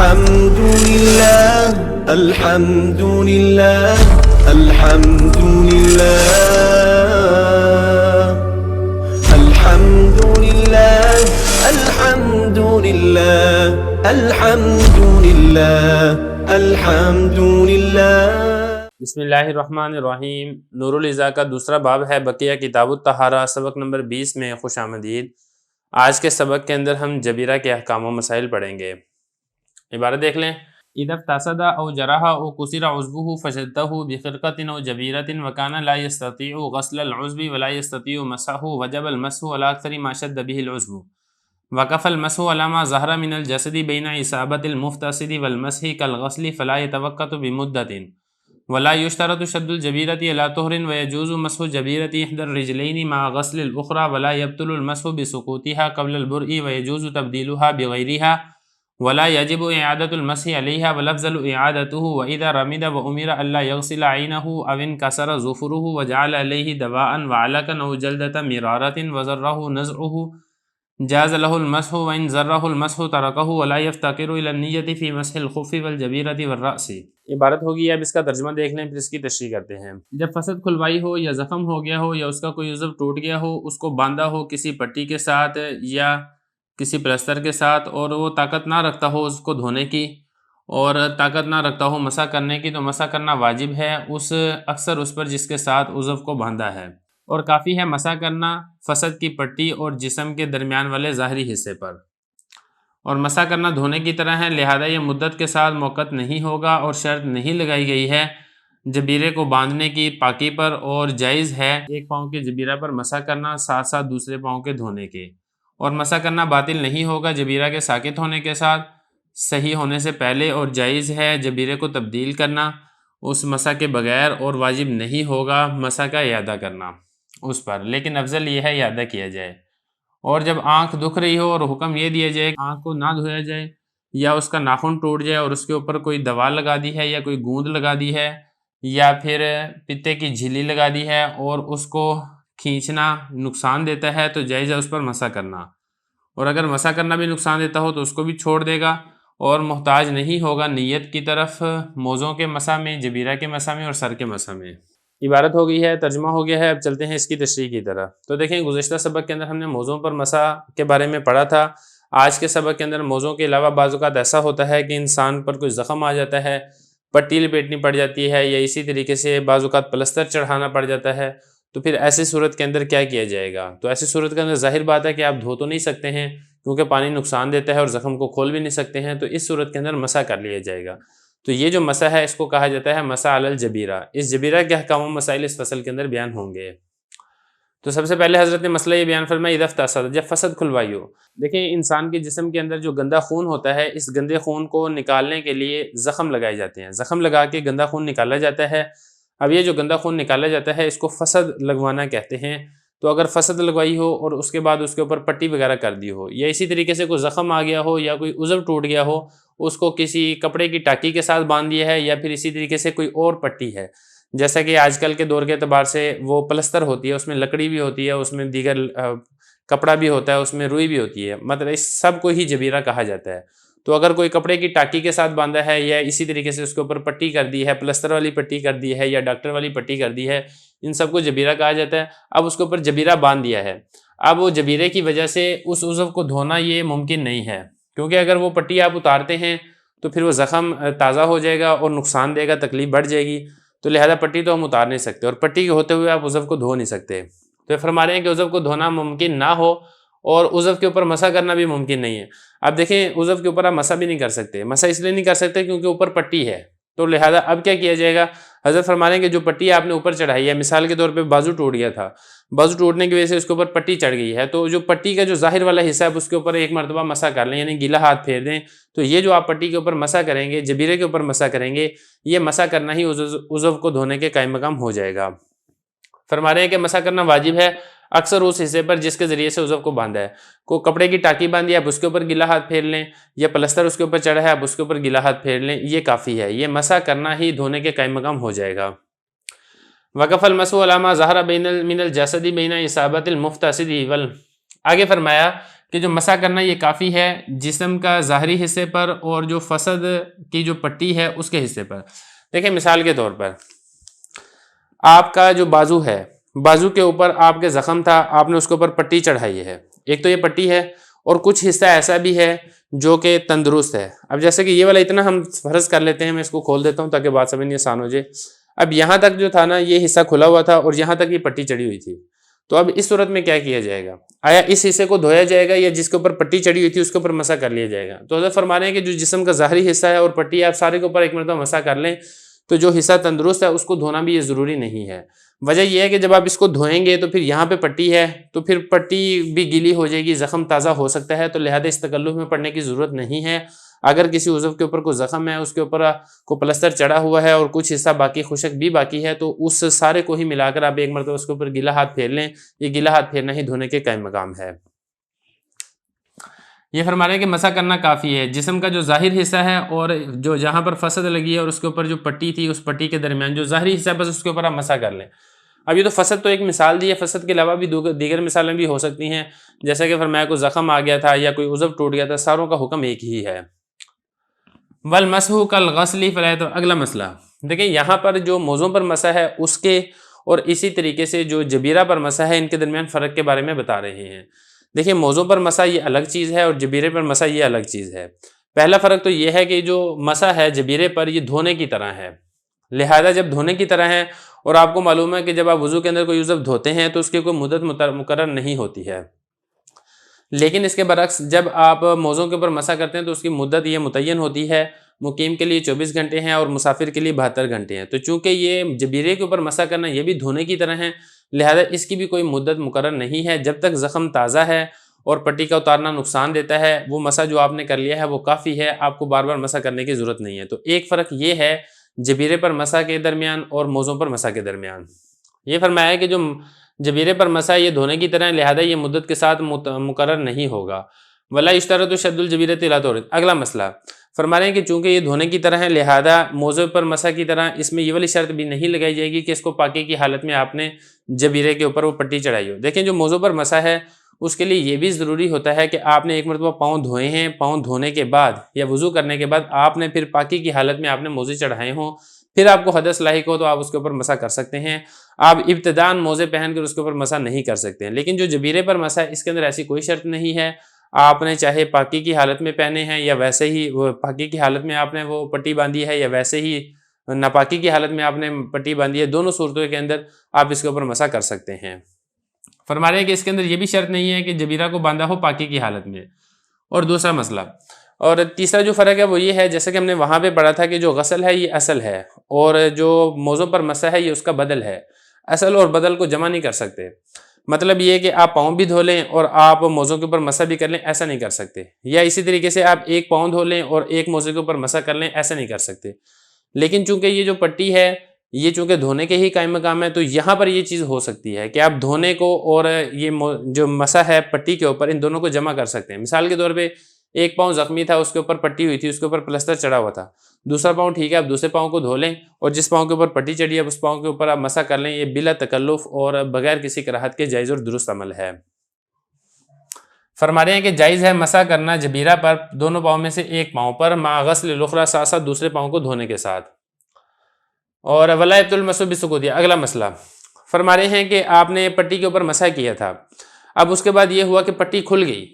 الحمد لله الحمد لله الحمد لله الحمد لله الحمد لله الحمد لله الحمد لله۔ بسم اللہ الرحمن الرحیم۔ نور العزا کا دوسرا باب ہے بقیہ کتاب الطہارہ، سبق نمبر 20 میں خوش آمدید۔ آج کے سبق کے اندر ہم جبیرہ کے احکام و مسائل پڑھیں گے۔ عبارت دیکھ لیں۔ اذا افتسد او جرح او كسر عضوه فشدته بخرقة او جبيرة وكان لا يستطيع غسل العضو ولا يستطيع مسحه وجب المسح على اكثر ما شد به العضو وكفى المسح على ما ظهر من الجسد بين إصابة المفتسد والمسح كالغسل فلا يتوقت بمدة ولا يشترط شد الجبيرة على طهر ويجوز مسح جبيرة إحدى الرجلين مع غسل الأخرى ولا يبطل المسح بسقوطها قبل البرء ويجوز تبديلها بغيرها ولا يجب إعادة المسح عليها والأفضل إعادته وإذا رمد وأمر ألا يغسل عينه أو انكسر ظفره وجعل عليه دواء وعلقا أو جلدة مرارة وزره نزعه جاز له المسح وإن زره المسح تركه ولا يفتقر إلى النية في مسح الخف والجبيرة والرأس۔ عبارت ہوگی، اب اس کا ترجمہ دیکھ لیں پھر اس کی تشریح کرتے ہیں۔ جب فسد کھلوائی ہو یا زخم ہو گیا ہو یا اس کا کوئی عضو ٹوٹ گیا ہو، اس کو باندھا ہو کسی پٹی کے ساتھ یا کسی پلستر کے ساتھ، اور وہ طاقت نہ رکھتا ہو اس کو دھونے کی اور طاقت نہ رکھتا ہو مسح کرنے کی، تو مسح کرنا واجب ہے اکثر اس پر جس کے ساتھ عضو کو باندھا ہے، اور کافی ہے مسح کرنا فسد کی پٹی اور جسم کے درمیان والے ظاہری حصے پر، اور مسح کرنا دھونے کی طرح ہے، لہذا یہ مدت کے ساتھ موقت نہیں ہوگا اور شرط نہیں لگائی گئی ہے جبیرے کو باندھنے کی پاکی پر، اور جائز ہے ایک پاؤں کے جبیرہ پر مسح کرنا ساتھ ساتھ دوسرے پاؤں کے دھونے کے، اور مسح کرنا باطل نہیں ہوگا جبیرہ کے ساکت ہونے کے ساتھ صحیح ہونے سے پہلے، اور جائز ہے جبیرے کو تبدیل کرنا اس مسح کے بغیر، اور واجب نہیں ہوگا مسح کا اعادہ کرنا اس پر، لیکن افضل یہ ہے اعادہ کیا جائے۔ اور جب آنکھ دکھ رہی ہو اور حکم یہ دیا جائے کہ آنکھ کو نہ دھویا جائے، یا اس کا ناخن ٹوٹ جائے اور اس کے اوپر کوئی دوا لگا دی ہے یا کوئی گوند لگا دی ہے یا پھر پتے کی جھلی لگا دی ہے اور اس کو کھینچنا نقصان دیتا ہے، تو جائز ہے اس پر مسح کرنا، اور اگر مسح کرنا بھی نقصان دیتا ہو تو اس کو بھی چھوڑ دے گا، اور محتاج نہیں ہوگا نیت کی طرف موزوں کے مسح میں، جبیرہ کے مسح میں اور سر کے مسح میں۔ عبارت ہو گئی ہے، ترجمہ ہو گیا ہے، اب چلتے ہیں اس کی تشریح کی طرف۔ تو دیکھیں گزشتہ سبق کے اندر ہم نے موزوں پر مسح کے بارے میں پڑھا تھا۔ آج کے سبق کے اندر موزوں کے علاوہ بعض اوقات ایسا ہوتا ہے کہ انسان پر کوئی زخم آ جاتا ہے، پٹی لپیٹنی پڑ جاتی ہے، یا اسی طریقے سے بعض اوقات پلستر چڑھانا پڑ جاتا ہے، تو پھر ایسی صورت کے اندر کیا کیا جائے گا؟ تو ایسی صورت کے اندر ظاہر بات ہے کہ آپ دھو تو نہیں سکتے ہیں کیونکہ پانی نقصان دیتا ہے اور زخم کو کھول بھی نہیں سکتے ہیں، تو اس صورت کے اندر مسح کر لیا جائے گا۔ تو یہ جو مسح ہے اس کو کہا جاتا ہے مسح علی الجبیرہ۔ اس جبیرہ کے احکام و مسائل اس فصل کے اندر بیان ہوں گے۔ تو سب سے پہلے حضرت نے مسئلہ یہ بیان فرمایا اذا افتسد، جب فسد کھلوائی ہو۔ دیکھیں انسان کے جسم کے اندر جو گندا خون ہوتا ہے، اس گندے خون کو نکالنے کے لیے زخم لگائے جاتے ہیں، زخم لگا کے گندا خون نکالا جاتا ہے۔ اب یہ جو گندا خون نکالا جاتا ہے اس کو فسد لگوانا کہتے ہیں۔ تو اگر فسد لگوائی ہو اور اس کے بعد اس کے اوپر پٹی وغیرہ کر دی ہو، یا اسی طریقے سے کوئی زخم آ گیا ہو یا کوئی عضو ٹوٹ گیا ہو، اس کو کسی کپڑے کی ٹاکی کے ساتھ باندھ دیا ہے، یا پھر اسی طریقے سے کوئی اور پٹی ہے، جیسا کہ آج کل کے دور کے اعتبار سے وہ پلستر ہوتی ہے، اس میں لکڑی بھی ہوتی ہے، اس میں دیگر کپڑا بھی ہوتا ہے، اس میں روئی بھی ہوتی ہے، مطلب اس سب کو ہی جبیرہ کہا جاتا ہے۔ تو اگر کوئی کپڑے کی ٹاکی کے ساتھ باندھا ہے یا اسی طریقے سے اس کے اوپر پٹی کر دی ہے، پلستر والی پٹی کر دی ہے یا ڈاکٹر والی پٹی کر دی ہے، ان سب کو جبیرہ کہا جاتا ہے۔ اب اس کے اوپر جبیرہ باندھ دیا ہے، اب وہ جبیرے کی وجہ سے اس عضو کو دھونا یہ ممکن نہیں ہے، کیونکہ اگر وہ پٹی آپ اتارتے ہیں تو پھر وہ زخم تازہ ہو جائے گا اور نقصان دے گا، تکلیف بڑھ جائے گی، تو لہذا پٹی تو ہم اتار نہیں سکتے، اور پٹی کے ہوتے ہوئے آپ عضو کو دھو نہیں سکتے۔ تو فرما رہے ہیں کہ عضو کو دھونا ممکن نہ ہو اور عضو کے اوپر مسح کرنا بھی ممکن نہیں ہے۔ اب دیکھیں عضو کے اوپر آپ مسح بھی نہیں کر سکتے، مسح اس لیے نہیں کر سکتے کیونکہ اوپر پٹی ہے، تو لہذا اب کیا کیا جائے گا؟ حضرت فرما رہے ہیں کہ جو پٹی آپ نے اوپر چڑھائی ہے، مثال کے طور پہ بازو ٹوٹ گیا تھا، بازو ٹوٹنے کی وجہ سے اس کے اوپر پٹی چڑھ گئی ہے، تو جو پٹی کا جو ظاہر والا حصہ ہے اس کے اوپر ایک مرتبہ مسح کر لیں، یعنی گیلا ہاتھ پھیر دیں، تو یہ جو آپ پٹی کے اوپر مسح کریں گے، جبیرے کے اوپر مسح کریں گے، یہ مسح کرنا ہی عضو کو دھونے کے قائم مقام ہو جائے گا۔ فرما رہے ہیں کہ مسح کرنا واجب ہے اکثر اس حصے پر جس کے ذریعے سے عضو کو باندھا ہے۔ کوئی کپڑے کی ٹاکی باندھی آپ اس کے اوپر گیلا ہاتھ پھیر لیں، یا پلستر اس کے اوپر چڑھا ہے آپ اس کے اوپر گیلا ہاتھ پھیر لیں، یہ کافی ہے، یہ مسح کرنا ہی دھونے کے قائم مقام ہو جائے گا۔ وقف المسح علی ما ظہر من الجسد بین اصابۃ المفتسد آگے فرمایا کہ جو مسح کرنا یہ کافی ہے جسم کا ظاہری حصے پر اور جو فسد کی جو پٹی ہے اس کے حصے پر. دیکھیں مثال کے طور پر آپ کا جو بازو ہے، بازو کے اوپر آپ کے زخم تھا، آپ نے اس کے اوپر پٹی چڑھائی ہے. ایک تو یہ پٹی ہے اور کچھ حصہ ایسا بھی ہے جو کہ تندرست ہے. اب جیسے کہ یہ والا اتنا ہم فرض کر لیتے ہیں، میں اس کو کھول دیتا ہوں تاکہ بات سمجھنی آسان ہو جائے. اب یہاں تک جو تھا نا یہ حصہ کھلا ہوا تھا اور یہاں تک یہ پٹی چڑھی ہوئی تھی. تو اب اس صورت میں کیا کیا جائے گا؟ آیا اس حصے کو دھویا جائے گا یا جس کے اوپر پٹی چڑھی ہوئی تھی اس کے اوپر مسح کر لیا جائے گا؟ تو حضرت فرما رہے ہیں کہ جو جسم کا ظاہری حصہ ہے اور پٹی آپ سارے کے اوپر ایک مرتبہ مسح کر لیں تو جو حصہ تندرست ہے اس کو دھونا بھی یہ ضروری نہیں ہے. وجہ یہ ہے کہ جب آپ اس کو دھوئیں گے تو پھر یہاں پہ پٹی ہے تو پھر پٹی بھی گیلی ہو جائے گی، زخم تازہ ہو سکتا ہے، تو لہذا اس تکلف میں پڑنے کی ضرورت نہیں ہے. اگر کسی عضو کے اوپر کوئی زخم ہے، اس کے اوپر کو پلستر چڑھا ہوا ہے اور کچھ حصہ باقی خشک بھی باقی ہے تو اس سارے کو ہی ملا کر آپ ایک مرتبہ اس کے اوپر گیلا ہاتھ پھیر لیں. یہ گیلا ہاتھ پھیرنا ہی دھونے کے قائم مقام ہے. یہ فرما رہے ہیں کہ مسح کرنا کافی ہے. جسم کا جو ظاہر حصہ ہے اور جو جہاں پر فسد لگی ہے اور اس کے اوپر جو پٹی تھی اس پٹی کے درمیان جو ظاہری حصہ بس اس کے اوپر آپ مسح کر لیں. اب یہ تو فسد تو ایک مثال دی ہے، فسد کے علاوہ بھی دیگر مثالیں بھی ہو سکتی ہیں، جیسے کہ فرمایا کوئی زخم آ گیا تھا یا کوئی عضو ٹوٹ گیا تھا، ساروں کا حکم ایک ہی ہے. والمسح کالغسل فلا. تو اگلا مسئلہ دیکھیں یہاں پر جو موضوع پر مسح ہے اس کے اور اسی طریقے سے جو جبیرہ پر مسح ہے ان کے درمیان فرق کے بارے میں بتا رہے ہیں. دیکھیں موضوع پر مسح یہ الگ چیز ہے اور جبیرے پر مسح یہ الگ چیز ہے. پہلا فرق تو یہ ہے کہ جو مسح ہے جبیرے پر یہ دھونے کی طرح ہے، لہذا جب دھونے کی طرح ہے اور آپ کو معلوم ہے کہ جب آپ وضو کے اندر کوئی عضو دھوتے ہیں تو اس کی کوئی مدت مقرر نہیں ہوتی ہے. لیکن اس کے برعکس جب آپ موضوع کے اوپر مسح کرتے ہیں تو اس کی مدت یہ متعین ہوتی ہے. مقیم کے لیے 24 گھنٹے ہیں اور مسافر کے لیے 72 گھنٹے ہیں. تو چونکہ یہ جبیرے کے اوپر مسح کرنا یہ بھی دھونے کی طرح ہے، لہذا اس کی بھی کوئی مدت مقرر نہیں ہے. جب تک زخم تازہ ہے اور پٹی کا اتارنا نقصان دیتا ہے، وہ مسح جو آپ نے کر لیا ہے وہ کافی ہے، آپ کو بار بار مسح کرنے کی ضرورت نہیں ہے. تو ایک فرق یہ ہے جبیرے پر مسح کے درمیان اور موضوع پر مسح کے درمیان. یہ فرمایا ہے کہ جو جبیرے پر مسح یہ دھونے کی طرح ہے، لہذا یہ مدت کے ساتھ مقرر نہیں ہوگا. ولا یشترط شد الجبیرۃ الی طہر. اگلا مسئلہ فرما رہے ہیں کہ چونکہ یہ دھونے کی طرح ہے لہذا موضوع پر مسح کی طرح اس میں یہ والی شرط بھی نہیں لگائی جائے گی کہ اس کو پاکی کی حالت میں آپ نے جبیرے کے اوپر وہ پٹی چڑھائی ہو. دیکھیں جو موضوع پر مسح ہے اس کے لیے یہ بھی ضروری ہوتا ہے کہ آپ نے ایک مرتبہ پاؤں دھوئے ہیں، پاؤں دھونے کے بعد یا وضو کرنے کے بعد آپ نے پھر پاکی کی حالت میں آپ نے موزے چڑھائے ہوں، پھر آپ کو حدث لاحق ہو تو آپ اس کے اوپر مسح کر سکتے ہیں. آپ ابتداءً موزے پہن کر اس کے اوپر مسح نہیں کر سکتے ہیں. لیکن جو جبیرے پر مسح اس کے اندر ایسی کوئی شرط نہیں ہے. آپ نے چاہے پاکی کی حالت میں پہنے ہیں یا ویسے ہی وہ پاکی کی حالت میں آپ نے وہ پٹی باندھی ہے یا ویسے ہی ناپاکی کی حالت میں آپ نے پٹی باندھی ہے، دونوں صورتوں کے اندر آپ اس کے اوپر مسح کر سکتے ہیں. فرما رہے ہیں کہ اس کے اندر یہ بھی شرط نہیں ہے کہ جبیرہ کو باندھا ہو پاکی کی حالت میں. اور دوسرا مسئلہ اور تیسرا جو فرق ہے وہ یہ ہے، جیسے کہ ہم نے وہاں پہ پڑھا تھا کہ جو غسل ہے یہ اصل ہے اور جو موضوع پر مسح ہے یہ اس کا بدل ہے. اصل اور بدل کو جمع نہیں کر سکتے. مطلب یہ کہ آپ پاؤں بھی دھو لیں اور آپ موضوع کے اوپر مسح بھی کر لیں، ایسا نہیں کر سکتے. یا اسی طریقے سے آپ ایک پاؤں دھو لیں اور ایک موضوع کے اوپر مسح کر لیں، ایسا نہیں کر سکتے. لیکن چونکہ یہ جو پٹی ہے یہ چونکہ دھونے کے ہی قائم مقام ہے تو یہاں پر یہ چیز ہو سکتی ہے کہ آپ دھونے کو اور یہ جو مسح ہے پٹی کے اوپر ان دونوں کو جمع کر سکتے ہیں. مثال کے طور پہ ایک پاؤں زخمی تھا، اس کے اوپر پٹی ہوئی تھی، اس کے اوپر پلستر چڑھا ہوا تھا. دوسرا پاؤں ٹھیک ہے، آپ دوسرے پاؤں کو دھو لیں اور جس پاؤں کے اوپر پٹی چڑھی ہے اس پاؤں کے اوپر آپ مسح کر لیں. یہ بلا تکلف اور بغیر کسی کراہت کے جائز اور درست عمل ہے. فرما رہے ہیں کہ جائز ہے مسح کرنا جبیرہ پر دونوں پاؤں میں سے ایک پاؤں پر مع غسل الاخری، ساتھ ساتھ دوسرے پاؤں کو دھونے کے ساتھ. اور ولا یبطل المسح بالسکوت. اگلا مسئلہ فرما رہے ہیں کہ آپ نے پٹی کے اوپر مسح کیا تھا، اب اس کے بعد یہ ہوا کہ پٹی کھل گئی.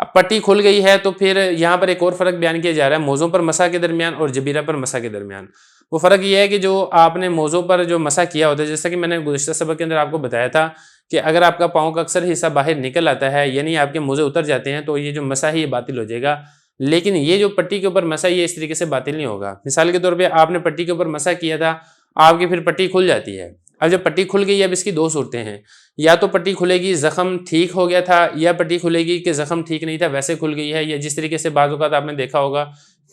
اب پٹی کھل گئی ہے تو پھر یہاں پر ایک اور فرق بیان کیا جا رہا ہے موضوع پر مسح کے درمیان اور جبیرہ پر مسح کے درمیان. وہ فرق یہ ہے کہ جو آپ نے موضوع پر جو مسح کیا ہوتا ہے، جیسا کہ میں نے گزشتہ سبق کے اندر آپ کو بتایا تھا کہ اگر آپ کا پاؤں کا اکثر حصہ باہر نکل آتا ہے یعنی آپ کے موزے اتر جاتے ہیں تو یہ جو مسح ہے یہ باطل ہو جائے گا. لیکن یہ جو پٹی کے اوپر مسح یہ اس طریقے سے باطل نہیں ہوگا. مثال کے طور پہ آپ نے پٹی کے اوپر مسح کیا تھا، آپ کی پھر پٹی کھل جاتی ہے. اب جب پٹی کھل گئی اب اس کی دو صورتیں ہیں، یا تو پٹی کھلے گی زخم ٹھیک ہو گیا تھا، یا پٹی کھلے گی کہ زخم ٹھیک نہیں تھا ویسے کھل گئی ہے. یا جس طریقے سے بعض اوقات آپ نے دیکھا ہوگا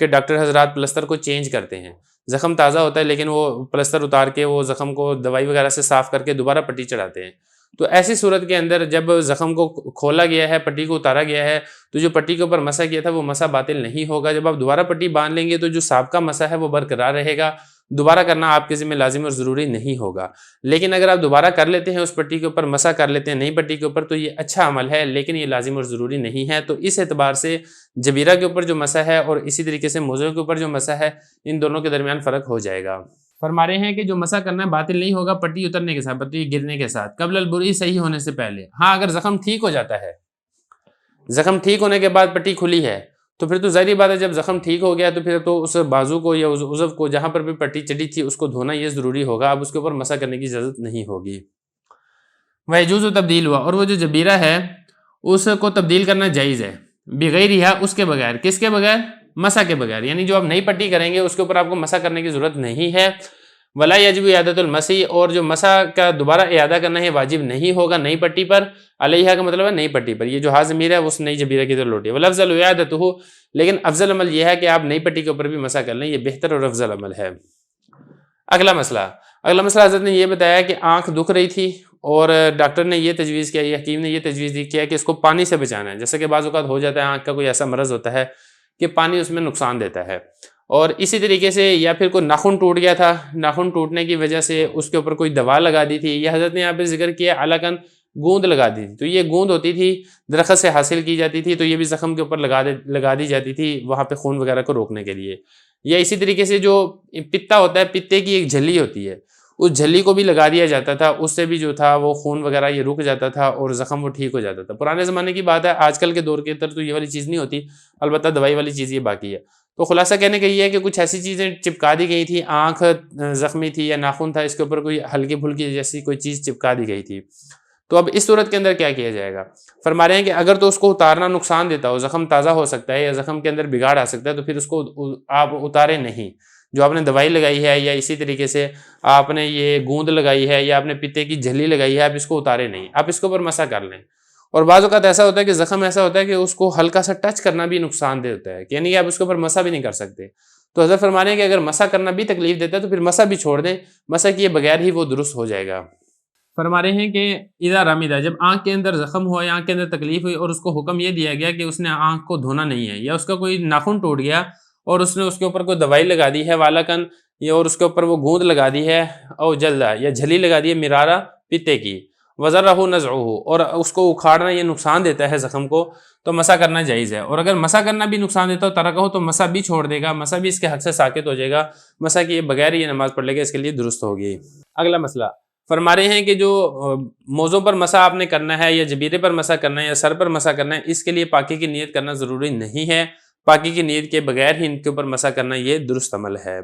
کہ ڈاکٹر حضرات پلستر کو چینج کرتے ہیں، زخم تازہ ہوتا ہے لیکن وہ پلستر اتار کے وہ زخم کو دوائی وغیرہ سے صاف کر کے دوبارہ پٹی چڑھاتے ہیں. تو ایسی صورت کے اندر جب زخم کو کھولا گیا ہے، پٹی کو اتارا گیا ہے، تو جو پٹی کے اوپر مسح کیا تھا وہ مسح باطل نہیں ہوگا. جب آپ دوبارہ پٹی باندھ لیں گے تو جو سابقہ مسح ہے وہ برقرار رہے گا. دوبارہ کرنا آپ کے ذمہ لازم اور ضروری نہیں ہوگا. لیکن اگر آپ دوبارہ کر لیتے ہیں اس پٹی کے اوپر، مسح کر لیتے ہیں نئی پٹی کے اوپر، تو یہ اچھا عمل ہے، لیکن یہ لازم اور ضروری نہیں ہے. تو اس اعتبار سے جبیرہ کے اوپر جو مسح ہے اور اسی طریقے سے موزوں کے اوپر جو مسح ہے، ان دونوں کے درمیان فرق ہو جائے گا. فرما رہے ہیں کہ جو مسح کرنا باطل نہیں ہوگا پٹی اترنے کے ساتھ، پٹی گرنے کے ساتھ، قبل البری صحیح ہونے سے پہلے. ہاں اگر زخم ٹھیک ہو جاتا ہے، زخم ٹھیک ہونے کے بعد پٹی کھلی ہے، تو پھر تو ظاہری بات ہے جب زخم ٹھیک ہو گیا تو پھر تو اس بازو کو یا اس عضو کو جہاں پر بھی پٹی چڑھی تھی اس کو دھونا یہ ضروری ہوگا. اب اس کے اوپر مسح کرنے کی اجازت نہیں ہوگی. وَيَجُوزُ تبدیل ہوا، اور وہ جو جبیرہ ہے اس کو تبدیل کرنا جائز ہے. بغیرہا، اس کے بغیر. کس کے بغیر؟ مسح کے بغیر. یعنی جو آپ نئی پٹی کریں گے اس کے اوپر آپ کو مسح کرنے کی ضرورت نہیں ہے. ولا یجب اعادۃ المسح، اور جو مسح کا دوبارہ اعادہ کرنا ہے واجب نہیں ہوگا نئی پٹی پر. علیہا کا مطلب ہے نئی پٹی پر. یہ جو ہا ضمیر ہے اس نئی جبیرہ کی طرف لوٹی ہے. والافضل اعادتہ، لیکن افضل عمل یہ ہے کہ آپ نئی پٹی کے اوپر بھی مسح کر لیں، یہ بہتر اور افضل عمل ہے. اگلا مسئلہ حضرت نے یہ بتایا کہ آنکھ دکھ رہی تھی اور ڈاکٹر نے یہ تجویز کیا، یہ حکیم نے یہ تجویز کیا کہ اس کو پانی سے بچانا ہے. جیسے کہ بعض اوقات ہو جاتا ہے آنکھ کا کوئی ایسا مرض ہوتا ہے کہ پانی اس میں نقصان دیتا ہے. اور اسی طریقے سے یا پھر کوئی ناخن ٹوٹ گیا تھا، ناخن ٹوٹنے کی وجہ سے اس کے اوپر کوئی دوا لگا دی تھی، یہ حضرت نے یہاں پہ ذکر کیا علاقاً گوند لگا دی تھی. تو یہ گوند ہوتی تھی، درخت سے حاصل کی جاتی تھی، تو یہ بھی زخم کے اوپر لگا دی جاتی تھی وہاں پہ خون وغیرہ کو روکنے کے لیے. یا اسی طریقے سے جو پتا ہوتا ہے، پتے کی ایک جھلی ہوتی ہے، اس جھلی کو بھی لگا دیا جاتا تھا، اس سے بھی جو تھا وہ خون وغیرہ یہ رک جاتا تھا اور زخم وہ ٹھیک ہو جاتا تھا. پرانے زمانے کی بات ہے، آج کل کے دور کے اندر تو یہ والی چیز نہیں ہوتی، البتہ دوائی والی چیز یہ باقی ہے. تو خلاصہ کہنے کا یہ ہے کہ کچھ ایسی چیزیں چپکا دی گئی تھی، آنکھ زخمی تھی یا ناخن تھا، اس کے اوپر کوئی ہلکی پھلکی جیسی کوئی چیز چپکا دی گئی تھی. تو اب اس صورت کے اندر کیا کیا جائے گا؟ فرما رہے ہیں کہ اگر تو اس کو اتارنا نقصان دیتا ہو، زخم تازہ ہو سکتا ہے یا زخم کے اندر بگاڑ آ سکتا ہے، تو پھر اس کو آپ اتارے نہیں. جو آپ نے دوائی لگائی ہے یا اسی طریقے سے آپ نے یہ گوند لگائی ہے یا آپ نے پتے کی جھلی لگائی ہے، آپ اس کو اتارے نہیں، آپ اس کے اوپر مسح کر لیں. اور بعض اوقات ایسا ہوتا ہے کہ زخم ایسا ہوتا ہے کہ اس کو ہلکا سا ٹچ کرنا بھی نقصان دہ ہوتا ہے، یعنی کہ آپ اس کے اوپر مسح بھی نہیں کر سکتے. تو حضرت فرما رہے ہیں کہ اگر مسح کرنا بھی تکلیف دیتا ہے تو پھر مسح بھی چھوڑ دیں، مسح کیے بغیر ہی وہ درست ہو جائے گا. فرما رہے ہیں کہ اذا رمدا، جب آنکھ کے اندر زخم ہوا یا آنکھ کے اندر تکلیف ہوئی اور اس کو حکم یہ دیا گیا کہ اس نے آنکھ کو دھونا نہیں ہے، یا اس کا کوئی ناخن ٹوٹ گیا اور اس نے اس کے اوپر کوئی دوائی لگا دی ہے والاکن، یا اور اس کے اوپر وہ گوند لگا دی ہے، او جلدا یا جھلی لگا دی ہے مرارہ پتے کی، وزرہ نزعہ، اور اس کو اکھاڑنا یہ نقصان دیتا ہے زخم کو، تو مسح کرنا جائز ہے. اور اگر مسح کرنا بھی نقصان دیتا ہو ترکہ ہو تو مسح بھی چھوڑ دے گا، مسح بھی اس کے حد سے ساکت ہو جائے گا، مسح کیے بغیر یہ نماز پڑھ لے گا، اس کے لیے درست ہوگی. اگلا مسئلہ فرما رہے ہیں کہ جو موضوع پر مسح آپ نے کرنا ہے یا جبیرے پر مسح کرنا ہے یا سر پر مسح کرنا ہے، اس کے لیے پاکی کی نیت کرنا ضروری نہیں ہے. پاکی کی نیت کے بغیر ہی ان کے اوپر مسح کرنا یہ درست عمل ہے.